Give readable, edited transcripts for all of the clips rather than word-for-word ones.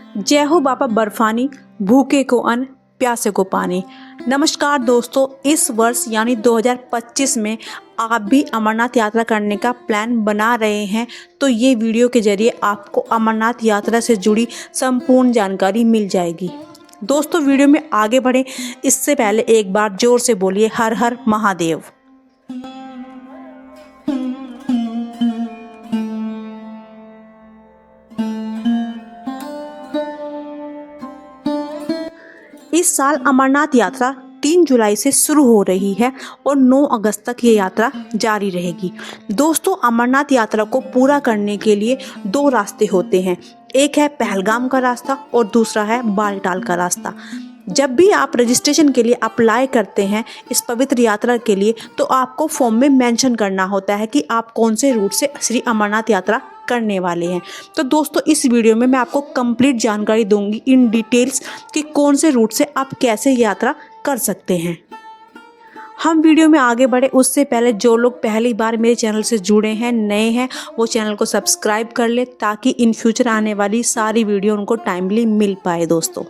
जय हो बाबा बर्फानी, भूखे को अन्न, प्यासे को पानी। नमस्कार दोस्तों, इस वर्ष यानी 2025 में आप भी अमरनाथ यात्रा करने का प्लान बना रहे हैं तो ये वीडियो के जरिए आपको अमरनाथ यात्रा से जुड़ी संपूर्ण जानकारी मिल जाएगी। दोस्तों, वीडियो में आगे बढ़ें इससे पहले एक बार जोर से बोलिए हर हर महादेव। इस साल अमरनाथ यात्रा 3 जुलाई से शुरू हो रही है और 9 अगस्त तक ये यात्रा जारी रहेगी। दोस्तों, अमरनाथ यात्रा को पूरा करने के लिए 2 रास्ते होते हैं। एक है पहलगाम का रास्ता और दूसरा है बालटाल का रास्ता। जब भी आप रजिस्ट्रेशन के लिए अप्लाई करते हैं इस पवित्र यात्रा के लिए, तो आपको फॉर्म में मेंशन करना होता है कि आप कौन से रूट से श्री अमरनाथ यात्रा करने वाले हैं। तो दोस्तों, इस वीडियो में मैं आपको कंप्लीट जानकारी दूंगी इन डिटेल्स कि कौन से रूट से आप कैसे यात्रा कर सकते हैं। हम वीडियो में आगे बढ़े उससे पहले जो लोग पहली बार मेरे चैनल से जुड़े हैं, नए हैं, वो चैनल को सब्सक्राइब कर ले ताकि इन फ्यूचर आने वाली सारी वीडियो उनको टाइमली मिल पाए। दोस्तों,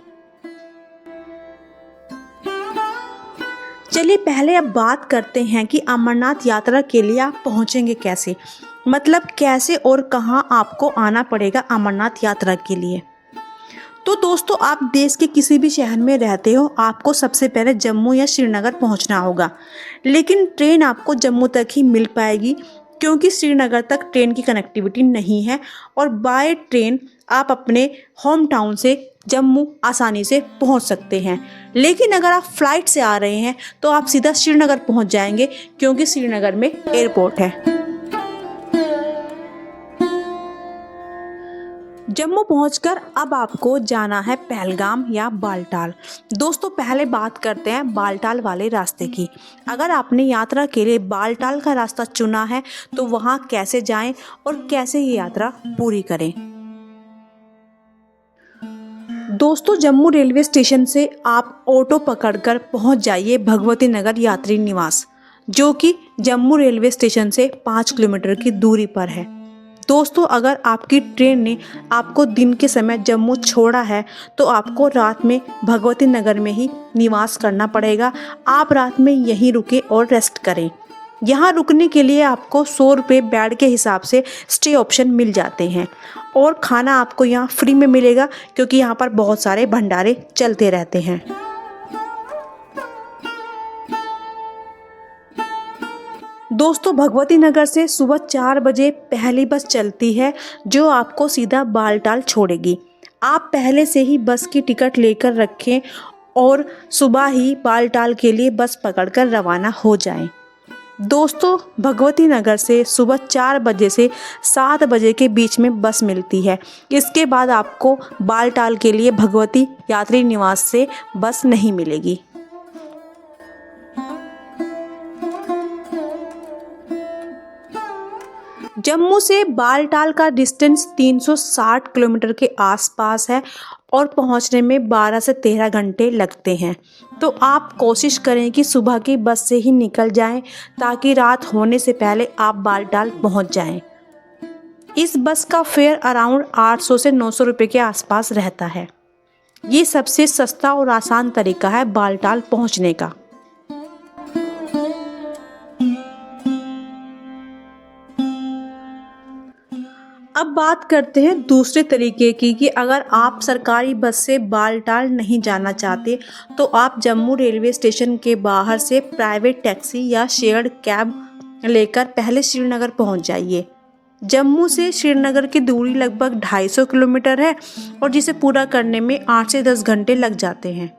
चलिए पहले अब बात करते हैं कि अमरनाथ यात्रा के लिए आप पहुंचेंगे कैसे, मतलब कैसे और कहां आपको आना पड़ेगा अमरनाथ यात्रा के लिए। तो दोस्तों, आप देश के किसी भी शहर में रहते हो, आपको सबसे पहले जम्मू या श्रीनगर पहुंचना होगा। लेकिन ट्रेन आपको जम्मू तक ही मिल पाएगी क्योंकि श्रीनगर तक ट्रेन की कनेक्टिविटी नहीं है और बाय ट्रेन आप अपने होम टाउन से जम्मू आसानी से पहुंच सकते हैं। लेकिन अगर आप फ्लाइट से आ रहे हैं तो आप सीधा श्रीनगर पहुंच जाएंगे क्योंकि श्रीनगर में एयरपोर्ट है। जम्मू पहुंचकर अब आपको जाना है पहलगाम या बालटाल। दोस्तों, पहले बात करते हैं बालटाल वाले रास्ते की। अगर आपने यात्रा के लिए बालटाल का रास्ता चुना है तो वहां कैसे जाएं और कैसे ये यात्रा पूरी करें। दोस्तों, जम्मू रेलवे स्टेशन से आप ऑटो पकड़कर पहुंच जाइए भगवती नगर यात्री निवास, जो कि जम्मू रेलवे स्टेशन से 5 किलोमीटर की दूरी पर है। दोस्तों, अगर आपकी ट्रेन ने आपको दिन के समय जम्मू छोड़ा है तो आपको रात में भगवती नगर में ही निवास करना पड़ेगा। आप रात में यहीं रुके और रेस्ट करें। यहाँ रुकने के लिए आपको 100 रुपये बेड के हिसाब से स्टे ऑप्शन मिल जाते हैं और खाना आपको यहाँ फ्री में मिलेगा क्योंकि यहाँ पर बहुत सारे भंडारे चलते रहते हैं। दोस्तों, भगवती नगर से सुबह 4 बजे पहली बस चलती है जो आपको सीधा बालटाल छोड़ेगी। आप पहले से ही बस की टिकट लेकर रखें और सुबह ही बालटाल के लिए बस पकड़कर रवाना हो जाएं। दोस्तों, भगवती नगर से सुबह 4 बजे से 7 बजे के बीच में बस मिलती है। इसके बाद आपको बालटाल के लिए भगवती यात्री निवास से बस नहीं मिलेगी। जम्मू से बालटाल का डिस्टेंस 360 किलोमीटर के आसपास है और पहुंचने में 12 से 13 घंटे लगते हैं। तो आप कोशिश करें कि सुबह की बस से ही निकल जाएं ताकि रात होने से पहले आप बालटाल पहुंच जाएं। इस बस का फेयर अराउंड 800 से 900 रुपये के आसपास रहता है। ये सबसे सस्ता और आसान तरीका है बालटाल पहुंचने का। अब बात करते हैं दूसरे तरीके की कि अगर आप सरकारी बस से बालटाल नहीं जाना चाहते तो आप जम्मू रेलवे स्टेशन के बाहर से प्राइवेट टैक्सी या शेयर्ड कैब लेकर पहले श्रीनगर पहुंच जाइए। जम्मू से श्रीनगर की दूरी लगभग 250 किलोमीटर है और जिसे पूरा करने में 8 से 10 घंटे लग जाते हैं।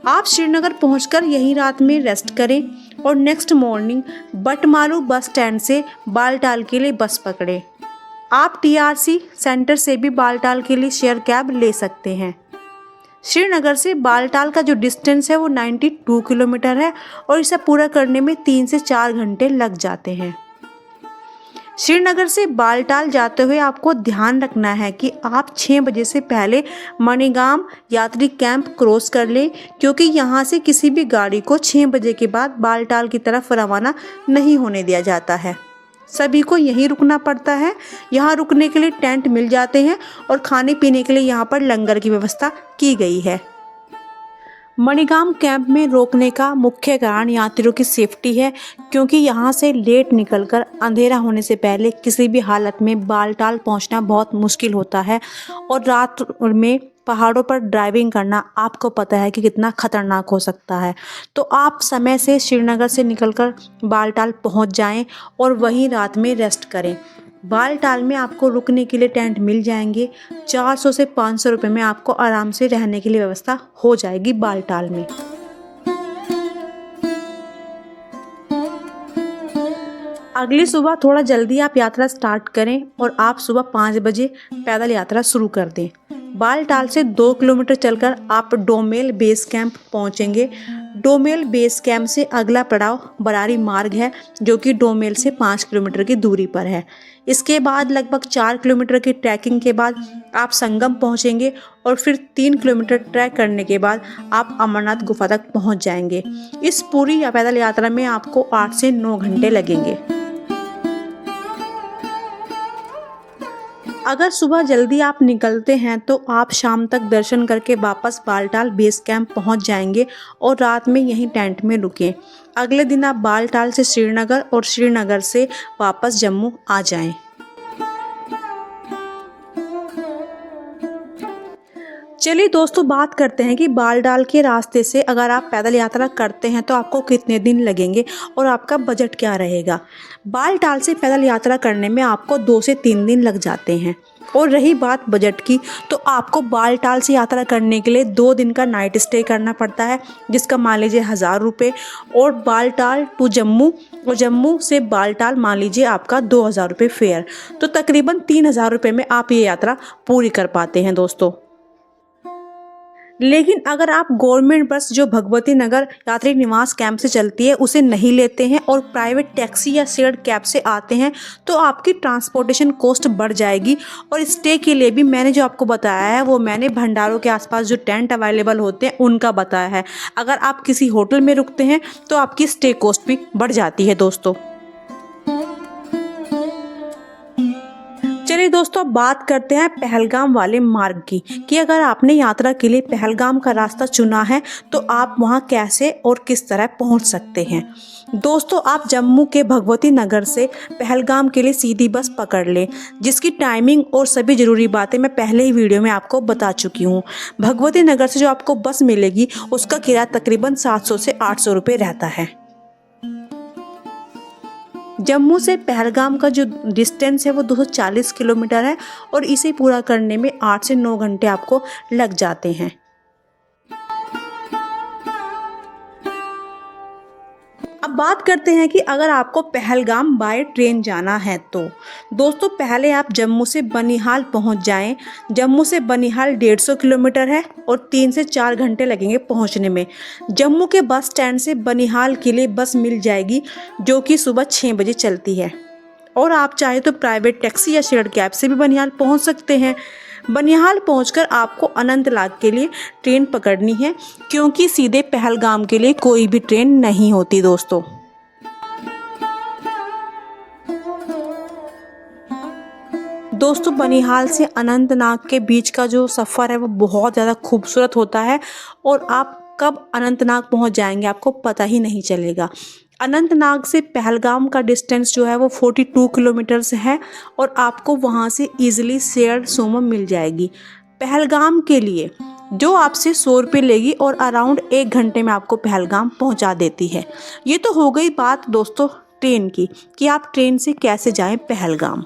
आप श्रीनगर पहुंचकर यहीं रात में रेस्ट करें और next morning Batmaloo bus stand से बालटाल के लिए बस पकड़ें। आप टीआरसी सेंटर से भी बालटाल के लिए शेयर कैब ले सकते हैं। श्रीनगर से बालटाल का जो डिस्टेंस है वो 92 किलोमीटर है और इसे पूरा करने में 3 से 4 घंटे लग जाते हैं। श्रीनगर से बालटाल जाते हुए आपको ध्यान रखना है कि आप 6 बजे से पहले मणिगाम यात्री कैंप क्रॉस कर लें क्योंकि यहाँ से किसी भी गाड़ी को 6 बजे के बाद बालटाल की तरफ रवाना नहीं होने दिया जाता है। सभी को यहीं रुकना पड़ता है। यहाँ रुकने के लिए टेंट मिल जाते हैं और खाने पीने के लिए यहाँ पर लंगर की व्यवस्था की गई है। मणिगाम कैंप में रोकने का मुख्य कारण यात्रियों की सेफ्टी है, क्योंकि यहाँ से लेट निकलकर अंधेरा होने से पहले किसी भी हालत में बालटाल पहुँचना बहुत मुश्किल होता है और रात में पहाड़ों पर ड्राइविंग करना आपको पता है कि कितना खतरनाक हो सकता है। तो आप समय से श्रीनगर से निकलकर बालटाल पहुँच जाएं और वहीं रात में रेस्ट करें। बालटाल में आपको रुकने के लिए टेंट मिल जाएंगे। 400 से 500 रुपये में आपको आराम से रहने के लिए व्यवस्था हो जाएगी बालटाल में। अगली सुबह थोड़ा जल्दी आप यात्रा स्टार्ट करें और आप सुबह 5 बजे पैदल यात्रा शुरू कर दें। बालटाल से 2 किलोमीटर चलकर आप डोमेल बेस कैंप पहुंचेंगे। डोमेल बेस कैंप से अगला पड़ाव बरारी मार्ग है, जो कि डोमेल से 5 किलोमीटर की दूरी पर है। इसके बाद लगभग 4 किलोमीटर की ट्रैकिंग के बाद आप संगम पहुंचेंगे और फिर 3 किलोमीटर ट्रैक करने के बाद आप अमरनाथ गुफा तक पहुंच जाएंगे। इस पूरी पैदल यात्रा में आपको 8 से 9 घंटे लगेंगे। अगर सुबह जल्दी आप निकलते हैं तो आप शाम तक दर्शन करके वापस बालटाल बेस कैंप पहुंच जाएंगे और रात में यहीं टेंट में रुकें। अगले दिन आप बालटाल से श्रीनगर और श्रीनगर से वापस जम्मू आ जाएं। चलिए दोस्तों, बात करते हैं कि बालटाल के रास्ते से अगर आप पैदल यात्रा करते हैं तो आपको कितने दिन लगेंगे और आपका बजट क्या रहेगा। बालटाल से पैदल यात्रा करने में आपको 2 से 3 दिन लग जाते हैं। और रही बात बजट की, तो आपको बालटाल से यात्रा करने के लिए 2 दिन का नाइट स्टे करना पड़ता है, जिसका मान लीजिए 1000 रुपये। और बालटाल टू जम्मू और जम्मू से बालटाल मान लीजिए आपका 2000 रुपये फेयर। तो तकरीबन 3000 रुपये में आप ये यात्रा पूरी कर पाते हैं दोस्तों। लेकिन अगर आप गवर्नमेंट बस जो भगवती नगर यात्री निवास कैंप से चलती है उसे नहीं लेते हैं और प्राइवेट टैक्सी या शेयर्ड कैब से आते हैं, तो आपकी ट्रांसपोर्टेशन कॉस्ट बढ़ जाएगी। और स्टे के लिए भी मैंने जो आपको बताया है वो मैंने भंडारों के आसपास जो टेंट अवेलेबल होते हैं उनका बताया है। अगर आप किसी होटल में रुकते हैं तो आपकी स्टे कॉस्ट भी बढ़ जाती है दोस्तों। चलिए दोस्तों, अब बात करते हैं पहलगाम वाले मार्ग की कि अगर आपने यात्रा के लिए पहलगाम का रास्ता चुना है तो आप वहां कैसे और किस तरह पहुंच सकते हैं। दोस्तों, आप जम्मू के भगवती नगर से पहलगाम के लिए सीधी बस पकड़ लें, जिसकी टाइमिंग और सभी ज़रूरी बातें मैं पहले ही वीडियो में आपको बता चुकी हूँ। भगवती नगर से जो आपको बस मिलेगी उसका किराया तकरीबन 700 से 800 रुपये रहता है। जम्मू से पहलगाम का जो डिस्टेंस है वो 240 किलोमीटर है और इसे पूरा करने में 8 से 9 घंटे आपको लग जाते हैं। अब बात करते हैं कि अगर आपको पहलगाम बाय ट्रेन जाना है तो दोस्तों, पहले आप जम्मू से बनिहाल पहुंच जाएं। जम्मू से बनिहाल 150 किलोमीटर है और 3 से 4 घंटे लगेंगे पहुंचने में। जम्मू के बस स्टैंड से बनिहाल के लिए बस मिल जाएगी, जो कि सुबह 6 बजे चलती है। और आप चाहे तो प्राइवेट टैक्सी या शेयर्ड कैब से भी बनिहाल पहुंच सकते हैं। बनिहाल पहुंचकर आपको अनंतनाग के लिए ट्रेन पकड़नी है, क्योंकि सीधे पहलगाम के लिए कोई भी ट्रेन नहीं होती दोस्तों। दोस्तों, बनिहाल से अनंतनाग के बीच का जो सफ़र है वो बहुत ज़्यादा खूबसूरत होता है और आप कब अनंतनाग पहुंच जाएंगे आपको पता ही नहीं चलेगा। अनंतनाग से पहलगाम का डिस्टेंस जो है वो 42 किलोमीटर्स है और आपको वहाँ से ईजिली शेयर्ड सोमो मिल जाएगी पहलगाम के लिए, जो आपसे 100 रुपये लेगी और अराउंड 1 घंटे में आपको पहलगाम पहुँचा देती है। ये तो हो गई बात दोस्तों ट्रेन की कि आप ट्रेन से कैसे जाएं पहलगाम।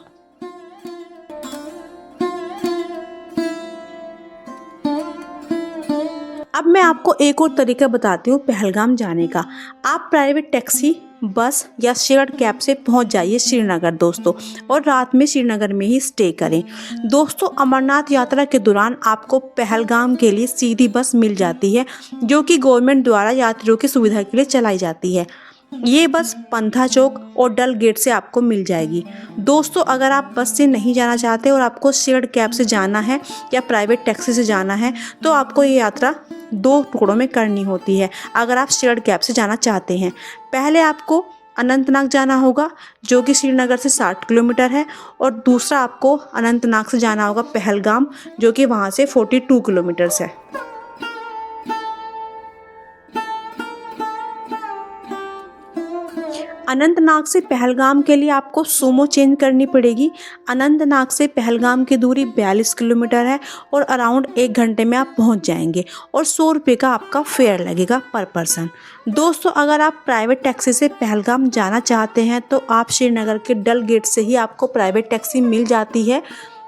अब मैं आपको एक और तरीका बताती हूँ पहलगाम जाने का। आप प्राइवेट टैक्सी, बस या शेयर्ड कैब से पहुँच जाइए श्रीनगर दोस्तों, और रात में श्रीनगर में ही स्टे करें। दोस्तों, अमरनाथ यात्रा के दौरान आपको पहलगाम के लिए सीधी बस मिल जाती है, जो कि गवर्नमेंट द्वारा यात्रियों की सुविधा के लिए चलाई जाती है। ये बस पंथा चौक और डल गेट से आपको मिल जाएगी। दोस्तों, अगर आप बस से नहीं जाना चाहते और आपको शेयर्ड कैब से जाना है या प्राइवेट टैक्सी से जाना है तो आपको ये यात्रा 2 टुकड़ों में करनी होती है। अगर आप शेयर्ड कैब से जाना चाहते हैं, पहले आपको अनंतनाग जाना होगा जो कि श्रीनगर से 60 किलोमीटर है, और दूसरा आपको अनंतनाग से जाना होगा पहलगाम जो कि वहाँ से 42 किलोमीटर्स है। अनंतनाग से पहलगाम के लिए आपको सूमो चेंज करनी पड़ेगी। अनंतनाग से पहलगाम की दूरी 42 किलोमीटर है और अराउंड 1 घंटे में आप पहुंच जाएंगे, और 100 रुपये का आपका फेयर लगेगा पर पर्सन। दोस्तों, अगर आप प्राइवेट टैक्सी से पहलगाम जाना चाहते हैं तो आप श्रीनगर के डल गेट से ही आपको प्राइवेट टैक्सी मिल जाती है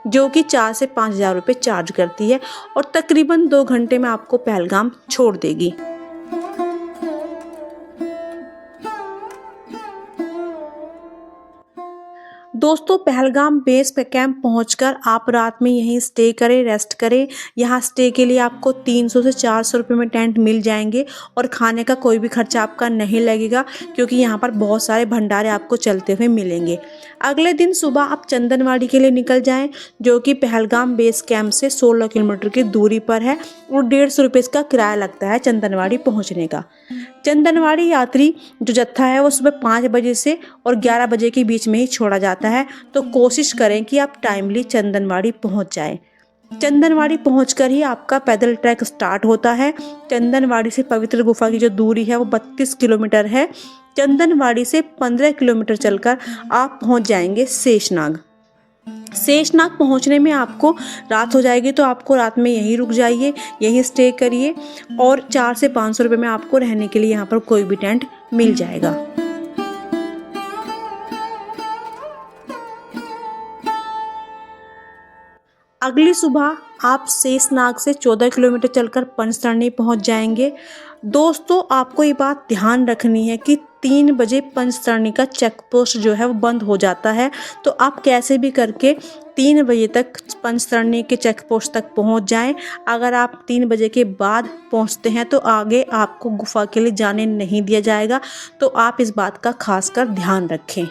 जो कि 4 से 5 हज़ार रुपये चार्ज करती है और तकरीबन 2 घंटे में आपको पहलगाम छोड़ देगी। दोस्तों, पहलगाम बेस पे कैंप पहुंचकर आप रात में यहीं स्टे करें, रेस्ट करें। यहाँ स्टे के लिए आपको 300 से 400 रुपये में टेंट मिल जाएंगे और खाने का कोई भी खर्चा आपका नहीं लगेगा क्योंकि यहाँ पर बहुत सारे भंडारे आपको चलते हुए मिलेंगे। अगले दिन सुबह आप चंदनवाड़ी के लिए निकल जाएं जो कि पहलगाम बेस कैंप से 16 किलोमीटर की दूरी पर है और 150 रुपये इसका किराया लगता है चंदनवाड़ी पहुँचने का। चंदनवाड़ी यात्री जो जत्था है वो सुबह 5 बजे से और 11 बजे के बीच में ही छोड़ा जाता है, तो कोशिश करें कि आप टाइमली चंदनवाड़ी पहुंच जाएं। चंदनवाड़ी पहुंचकर ही आपका पैदल ट्रैक स्टार्ट होता है। चंदनवाड़ी से पवित्र गुफा की जो दूरी है वो 32 किलोमीटर है। चंदनवाड़ी से 15 किलोमीटर चलकर आप पहुंच जाएंगे शेषनाग। शेषनाग पहुंचने में आपको रात हो जाएगी, तो आपको रात में यहीं रुक जाइए, यहीं स्टे करिए और 400 से 500 रुपये में आपको रहने के लिए यहाँ पर कोई भी टेंट मिल जाएगा। अगली सुबह आप शेषनाग से 14 किलोमीटर चलकर पंचतरणी पहुंच जाएंगे। दोस्तों, आपको ये बात ध्यान रखनी है कि 3 बजे पंचतरणी का चेक पोस्ट जो है वो बंद हो जाता है, तो आप कैसे भी करके 3 बजे तक पंचतरणी के चेक पोस्ट तक पहुंच जाएं। अगर आप 3 बजे के बाद पहुंचते हैं तो आगे आपको गुफा के लिए जाने नहीं दिया जाएगा, तो आप इस बात का खासकर ध्यान रखें।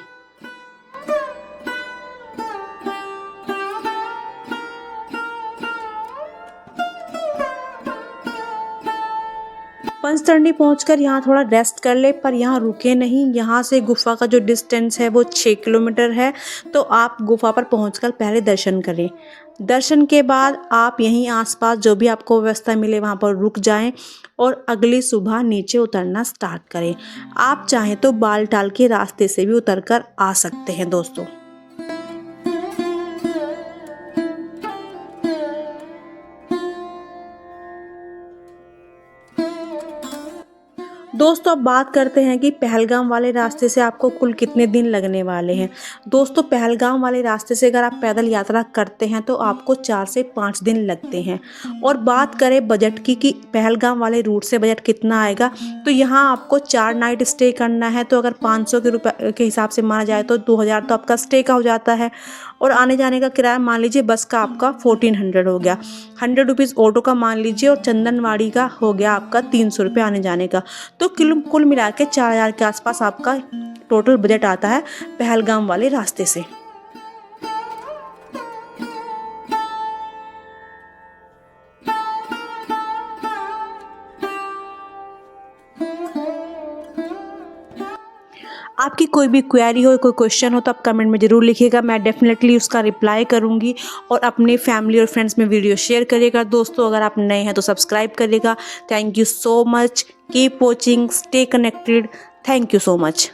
पंचतरणी पहुंचकर यहाँ थोड़ा रेस्ट कर ले, पर यहाँ रुके नहीं। यहाँ से गुफा का जो डिस्टेंस है वो 6 किलोमीटर है, तो आप गुफा पर पहुंचकर पहले दर्शन करें। दर्शन के बाद आप यहीं आसपास जो भी आपको व्यवस्था मिले वहाँ पर रुक जाएं और अगली सुबह नीचे उतरना स्टार्ट करें। आप चाहें तो बालटाल के रास्ते से भी उतरकर आ सकते हैं। दोस्तों, अब बात करते हैं कि पहलगाम वाले रास्ते से आपको कुल कितने दिन लगने वाले हैं। दोस्तों, पहलगाम वाले रास्ते से अगर आप पैदल यात्रा करते हैं तो आपको 4 से 5 दिन लगते हैं। और बात करें बजट की कि पहलगाम वाले रूट से बजट कितना आएगा, तो यहाँ आपको 4 नाइट स्टे करना है, तो अगर 500 के रुपये के हिसाब से माना जाए तो 2000 तो आपका स्टे का हो जाता है। और आने जाने का किराया मान लीजिए बस का आपका 1400 हो गया, 100 रुपीज़ ऑटो का मान लीजिए, और चंदनवाड़ी का हो गया आपका 300 रुपये आने जाने का। तो कुल मिला के 4000 के आसपास आपका टोटल बजट आता है पहलगाम वाले रास्ते से। आपकी कोई भी क्वेरी हो, कोई क्वेश्चन हो तो आप कमेंट में ज़रूर लिखिएगा, मैं डेफिनेटली उसका रिप्लाई करूंगी। और अपने फैमिली और फ्रेंड्स में वीडियो शेयर करिएगा। दोस्तों, अगर आप नए हैं तो सब्सक्राइब करिएगा। Thank you so much, keep watching, stay connected, thank you so much.